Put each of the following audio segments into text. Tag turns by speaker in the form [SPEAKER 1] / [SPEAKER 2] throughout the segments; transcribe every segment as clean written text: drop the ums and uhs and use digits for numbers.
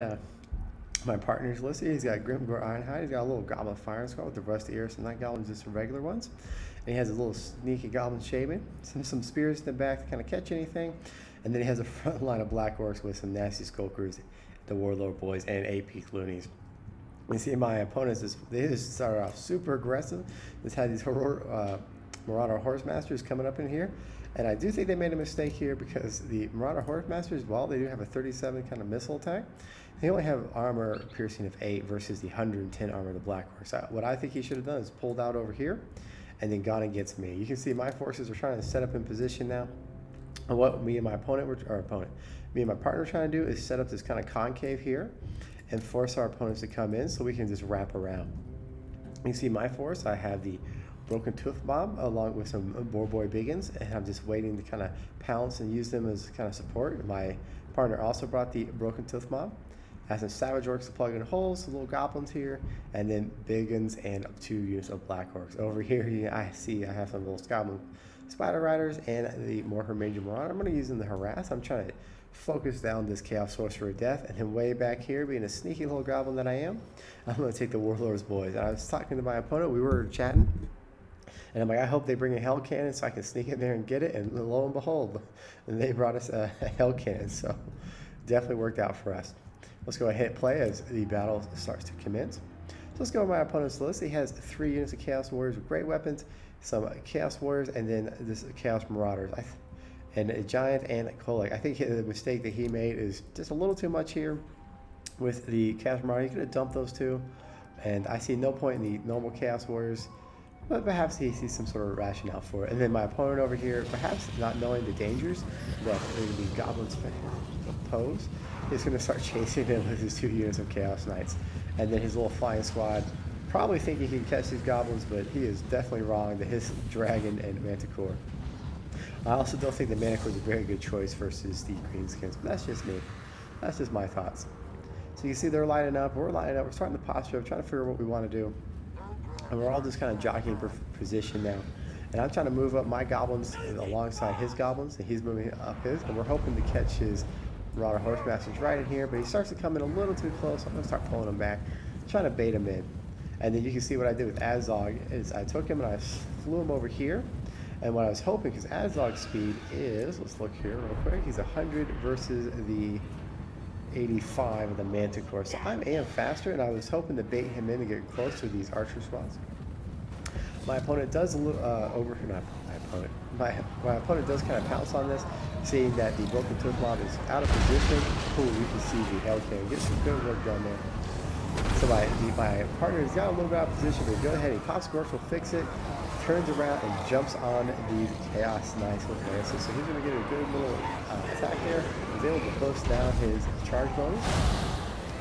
[SPEAKER 1] uh, my partner's listed. He's got Grimgor Ironhide. He's got a little Goblin Fire Squad with the Rusty Ears and Night Goblins, just some regular ones. And he has a little sneaky Goblin Shaman, some spears in the back to kind of catch anything. And then he has a front line of Black Orcs with some nasty Skulkers, the Warlord Boys, and 8 Loonies. You see my opponents, they just started off super aggressive. Just had these Marauder Horsemasters coming up in here. And I do think they made a mistake here because the Marauder Horsemasters, while they do have a 37 kind of missile attack, they only have armor piercing of 8 versus the 110 armor of the Black Orcs. What I think he should have done is pulled out over here and then gone against me. You can see my forces are trying to set up in position now. And what me and my partner were trying to do is set up this kind of concave here and force our opponents to come in so we can just wrap around. You see my force, I have the Broken Tooth Mob along with some Boy Biggins, and I'm just waiting to kind of pounce and use them as kind of support. My partner also brought the Broken Tooth Mob. Has some Savage Orcs to plug in holes, some little Goblins here, and then Biggins and 2 units of Black Orcs. Over here, I have some little Goblin Spider Riders and the Mortar Major Marauder. I'm going to use them to harass. I'm trying to focus down this Chaos Sorcerer of Death, and then way back here, being a sneaky little Goblin that I am, I'm going to take the Warlord's Boys. And I was talking to my opponent, we were chatting, and I'm like, I hope they bring a Hell Cannon so I can sneak in there and get it, and lo and behold, they brought us a Hell Cannon, so definitely worked out for us. Let's go ahead and play as the battle starts to commence. So let's go to my opponent's list. He has 3 units of Chaos Warriors with great weapons, some Chaos Warriors, and then this Chaos Marauders. And a Giant and a Kolek. I think the mistake that he made is just a little too much here with the Chaos Marauder. He could have dumped those 2. And I see no point in the normal Chaos Warriors, but perhaps he sees some sort of rationale for it. And then my opponent over here, perhaps not knowing the dangers that the Goblins pose, is going to start chasing him with his 2 units of Chaos Knights. And then his little flying squad, probably thinking he can catch these Goblins, but he is definitely wrong that his Dragon and Manticore. I also don't think the Manticore is a very good choice versus the Greenskins, but that's just me. That's just my thoughts. So you see they're lining up, we're lining up, we're starting the posture, trying to figure out what we want to do. And we're all just kind of jockeying for position now. And I'm trying to move up my Goblins alongside his Goblins, and he's moving up his, and we're hoping to catch his Marauder Horsemasters right in here, but he starts to come in a little too close, so I'm going to start pulling him back, trying to bait him in. And then you can see what I did with Azog is I took him and I flew him over here. And what I was hoping, because Azog's speed is, let's look here real quick, he's 100 versus the 85 of the Manticore. So I am faster, and I was hoping to bait him in to get close to these archer squads. My opponent does my opponent does kind of pounce on this, seeing that the Broken Tooth Mob is out of position. Cool, you can see the Hell Cannon. Get some good work done there. So my partner has got a little bit out of position, but go ahead, he pops Scorch, will fix it, turns around and jumps on the Chaos Knights with Lances. So he's going to get a good little attack there. He's able to boost down his charge bonus.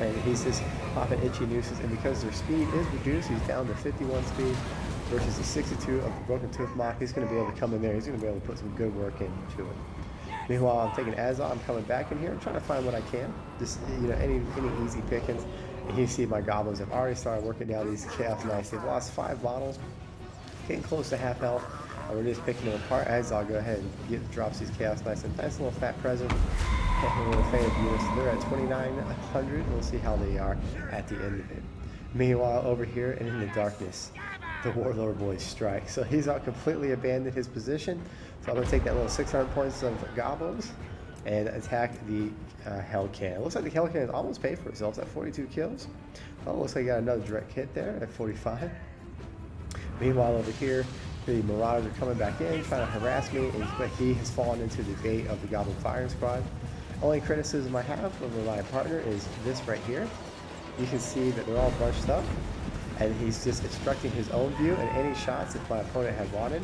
[SPEAKER 1] And he's just popping itchy nooses. And because their speed is reduced, he's down to 51 speed versus the 62 of the Broken Tooth Mob. He's going to be able to come in there. He's going to be able to put some good work into it. Meanwhile, I'm taking Azog. I'm coming back in here. I'm trying to find what I can. Just, any easy pickings. And you see my Goblins have already started working down these Chaos Knights. They've lost 5 bottles, getting close to half health. And we're just picking them apart. Azog, go ahead and drops these Chaos Knights. A nice little fat present. A little fan of units. They're at 2,900. We'll see how they are at the end of it. Meanwhile, over here and in the darkness, the Warlord Boys strike. So he's not completely abandoned his position. So I'm going to take that little 600 points of Goblins and attack the Hell Cannon. It looks like the Hell Cannon almost paid for itself at 42 kills. Well, it looks like I got another direct hit there at 45. Meanwhile, over here, the Marauders are coming back in, trying to harass me, but he has fallen into the bait of the Goblin Firing Squad. Only criticism I have of my partner is this right here. You can see that they're all bunched up, and he's just obstructing his own view, and any shots that my opponent had wanted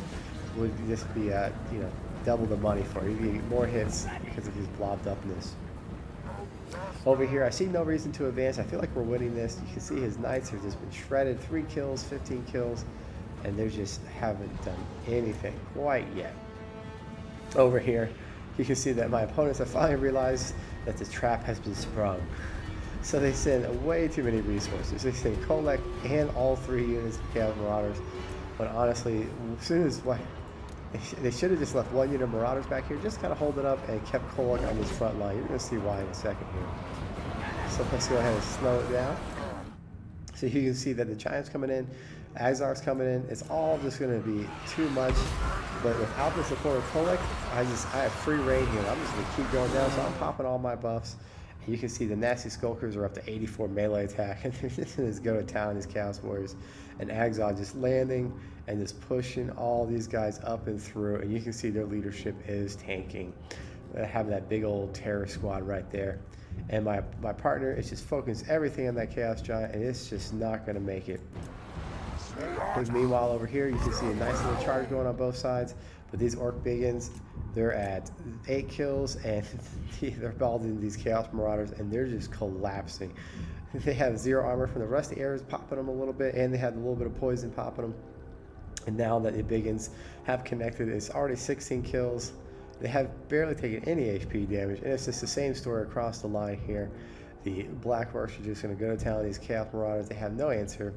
[SPEAKER 1] would just be, double the money for it. He'd get more hits because of his blobbed upness. Over here, I see no reason to advance. I feel like we're winning this. You can see his Knights have just been shredded. 3 kills, 15 kills, and they just haven't done anything quite yet. Over here, you can see that my opponents have finally realized that the trap has been sprung. So they send way too many resources. They send Kolek and all 3 units of Chaos Marauders. But honestly, as soon as they should have just left 1 unit of Marauders back here, just kind of hold it up and kept Kolek on this front line. You're going to see why in a second here. So let's go ahead and slow it down. So you can see that the Giants coming in, Axar's coming in. It's all just going to be too much. But without the support of Kolek, I have free reign here. I'm just going to keep going down. So I'm popping all my buffs. And you can see the nasty Skulkers are up to 84 melee attack. And they're just going to go to town, these Chaos Warriors. And Axar just landing and just pushing all these guys up and through. And you can see their leadership is tanking. Having that big old terror squad right there. And my partner is just focused everything on that Chaos Giant, and it's just not going to make it. And meanwhile, over here, you can see a nice little charge going on both sides. But these Orc Biggins, they're at 8 kills, and they're balding these Chaos Marauders, and they're just collapsing. They have 0 armor from the Rusty Arrows popping them a little bit, and they had a little bit of poison popping them. And now that the Biggins have connected, it's already 16 kills. They have barely taken any HP damage, and it's just the same story across the line here. The BlackIron are just going to go to town with these Chaos Marauders. They have no answer.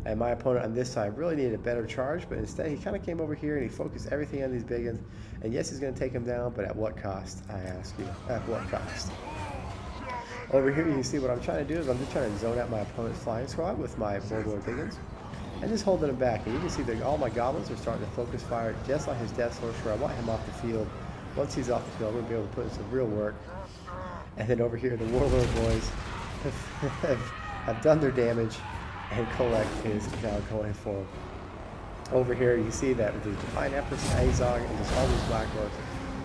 [SPEAKER 1] And my opponent on this side really needed a better charge, but instead he kind of came over here and he focused everything on these big ones. And yes, he's going to take them down, but at what cost, I ask you? At what cost? Over here, you can see what I'm trying to do is I'm just trying to zone out my opponent's flying squad with my Boyz Biggins. And just holding him back. And you can see that all my goblins are starting to focus fire just like his Death Sorcerer. I want him off the field. Once he's off the field, we're going to be able to put in some real work. And then over here, the War Warhammer boys have done their damage, and Kolek is now going for them. Over here, you see that with the Divine Empress, Azog, and just all these Black Orcs,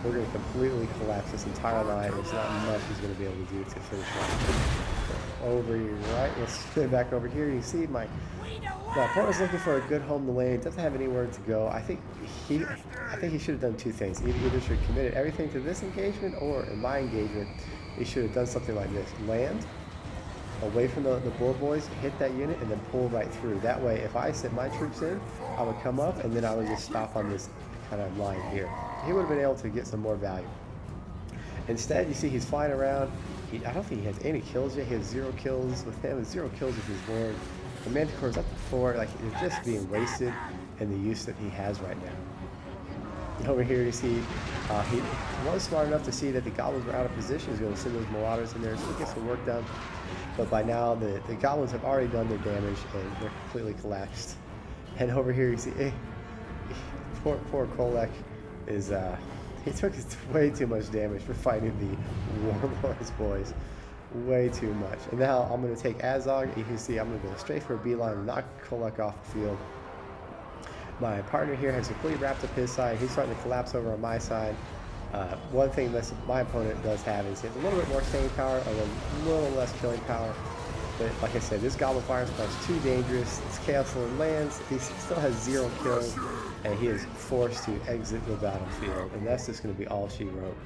[SPEAKER 1] we're going to completely collapse this entire line. There's not much he's going to be able to do to finish off. Over here, right? Let's spin back over here. You see my opponent's looking for a good home to lane. Doesn't have anywhere to go. I think he should have done two things. He either should have committed everything to this engagement, or in my engagement, he should have done something like this: land away from the Boar Boys, hit that unit, and then pull right through. That way, if I sent my troops in, I would come up, and then I would just stop on this kind of line here. He would have been able to get some more value. Instead, you see he's flying around. I don't think he has any kills yet. He has 0 kills with him, and 0 kills with his board. The Manticore's up to 4. Like, it's just being wasted in the use that he has right now. Over here, you see he was smart enough to see that the Goblins were out of position. He's going to send those Marauders in there so he gets some work done. But by now, the Goblins have already done their damage, and they're completely collapsed. And over here, you see, poor Kolek is, he took way too much damage for fighting the Warlords boys. Way too much. And now I'm going to take Azog. You can see I'm going to go straight for a beeline and knock Kolek off the field. My partner here has completely wrapped up his side. He's starting to collapse over on my side. One thing that my opponent does have is he has a little bit more staying power, a little less killing power. But like I said, this Goblin Fire Squad is too dangerous. It's Chaos Lord lands. He still has 0 kills, and he is forced to exit the battlefield. And that's just going to be all she wrote.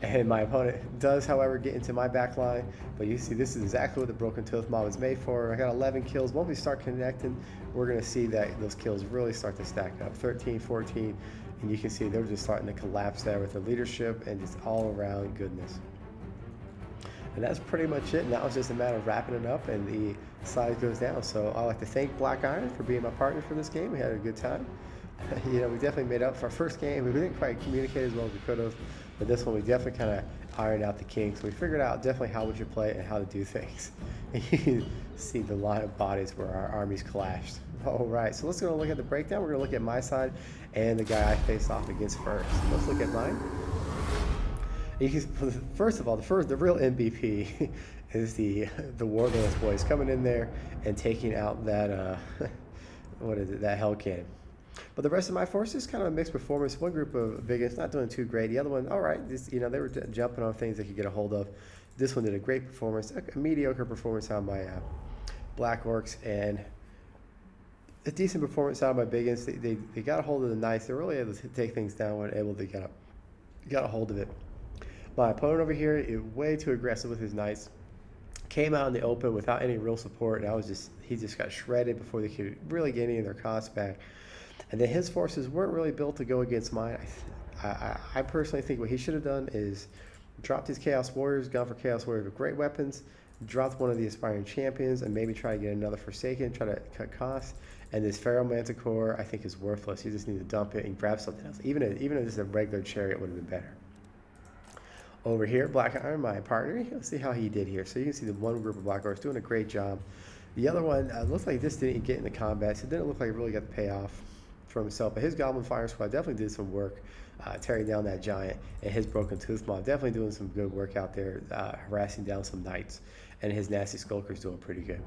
[SPEAKER 1] And my opponent does, however, get into my back line. But you see, this is exactly what the Broken Tooth Mob is made for. I got 11 kills. Once we start connecting, we're going to see that those kills really start to stack up. 13, 14. And you can see they're just starting to collapse there with the leadership and just all-around goodness. And that's pretty much it. Now it's just a matter of wrapping it up, and the size goes down. So I'd like to thank BlackIron for being my partner for this game. We had a good time. You know, we definitely made up for our first game. We didn't quite communicate as well as we could have, but this one we definitely kind of ironed out the kinks. We figured out definitely how we should play and how to do things. And you can see the line of bodies where our armies clashed. All right, so let's go look at the breakdown. We're going to look at my side and the guy I faced off against first. Let's look at mine. First of all, the real MVP is the Warlords boys coming in there and taking out that that Hell Cannon. But the rest of my forces kind of a mixed performance. One group of biggest not doing too great. The other one, all right. They were jumping on things they could get a hold of. This one did a great performance, a mediocre performance on my Black Orcs, and a decent performance out of my biggins. They got a hold of the Knights. They were really able to take things down when able to get a hold of it. My opponent over here is way too aggressive with his Knights. Came out in the open without any real support, and he just got shredded before they could really get any of their costs back. And then his forces weren't really built to go against mine. I personally think what he should have done is dropped his Chaos Warriors, gone for Chaos Warriors with great weapons, dropped one of the Aspiring Champions, and maybe try to get another Forsaken, try to cut costs. And this Pharaoh Manticore, I think, is worthless. You just need to dump it and grab something else. Even if this is a regular chariot, it would have been better. Over here, BlackIron, my partner, let's see how he did here. So you can see the one group of Black Orcs doing a great job. The other one looks like this didn't get into combat, so it didn't look like it really got the payoff for himself. But his Goblin Fire Squad definitely did some work tearing down that giant, and his Broken Tooth Mob definitely doing some good work out there, harassing down some knights. And his Nasty Skulker's doing pretty good.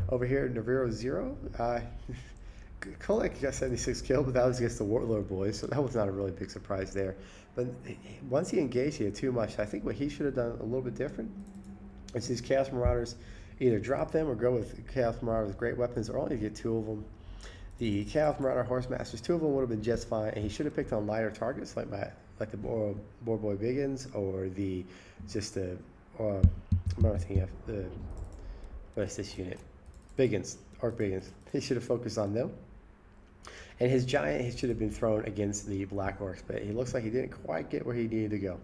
[SPEAKER 1] Over here, Naviero Zero. Kolek got 76 kills, but that was against the Warlord boys, so that was not a really big surprise there. But once he engaged, he had too much. I think what he should have done a little bit different is these Chaos Marauders, either drop them or go with Chaos Marauders with great weapons, or only get 2 of them. The Chaos Marauder Horse Masters, 2 of them would have been just fine, and he should have picked on lighter targets like the Boar Boy Biggins, or the I'm not thinking of the, what is this unit? Biggins, Orc Biggins. He should have focused on them. And his giant, he should have been thrown against the Black Orcs, but he looks like he didn't quite get where he needed to go.